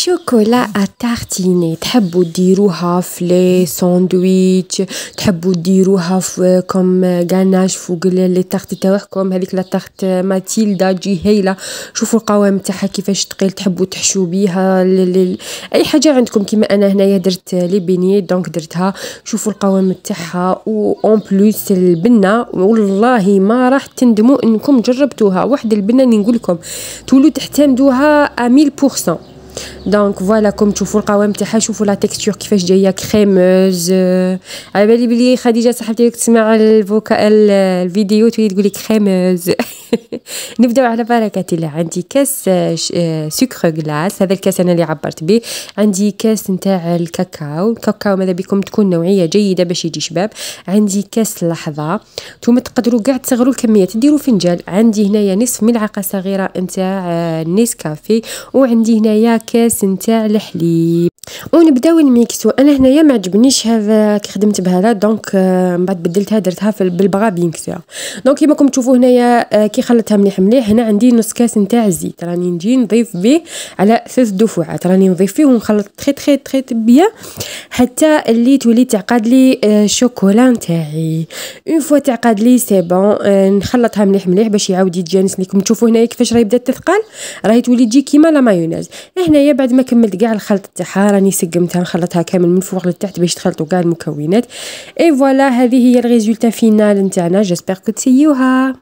شوكولا تارتيني تحبوا ديروها في لي ساندويتش، تحبوا ديروها في كوم غاناش فوق لي تارت تاعكم. هذيك لا تارت ماتيلدا تجي هايله. شوفوا القوام تاعها كيفاش ثقيل، تحبوا تحشوا بيها اي حاجه عندكم. كيما انا هنايا درت لي بيني دونك درتها. شوفوا القوام تاعها و اون بلوس البنه والله ما راح تندموا انكم جربتوها. واحد البنه اللي نقول لكم تولوا تحتمدوها 1000%. دونك فوالا كوم تشوفوا القوام تاعها، شوفوا لا تكستور كيفاش جايه كريموز. على بالي بلي خديجه صاحبتي تسمع الفيديو تولي تقولي كريموز. نبداو على بركه الله. عندي كاس سكر غلاس، هذا الكاس انا اللي عبرت به. عندي كاس نتاع الكاكاو ماذا بكم تكون نوعيه جيده باش يجي شباب. عندي كاس لحظه. نتوما تقدروا كاع تصغروا الكميات، ديروا فنجان. عندي هنايا نصف ملعقه صغيره نتاع نيسكافي، وعندي هنايا كاس نتاع الحليب. ونبداو نميكسو. انا هنايا ما عجبنيش هذا كي خدمت بهذا، دونك من بعد بدلتها درتها بالبغا بينكسور. دونك كيما راكم تشوفوا هنايا كي خلطتها مليح. هنا عندي نص كاس نتاع الزيت، راني نجي نضيف به على 3 دفعات. راني نضيف فيه ونخلط تري بيان حتى اللي تولي تعقد لي الشوكولا نتاعي. اون فوا تعقد لي سي بون، نخلطها مليح باش يعاود يتجانس لكم. تشوفوا هنايا كيفاش راهي بدات تثقل، راهي تولي تجي كيما لا مايونيز. هنايا بعد ما كملت كاع الخلط تاعها راني سقمتها نخلطها كامل من فوق لتحت باش تخلطوا كاع المكونات. اي فوالا هذه هي الريزولتا فينال نتاعنا. جيسبر كو تسيوها.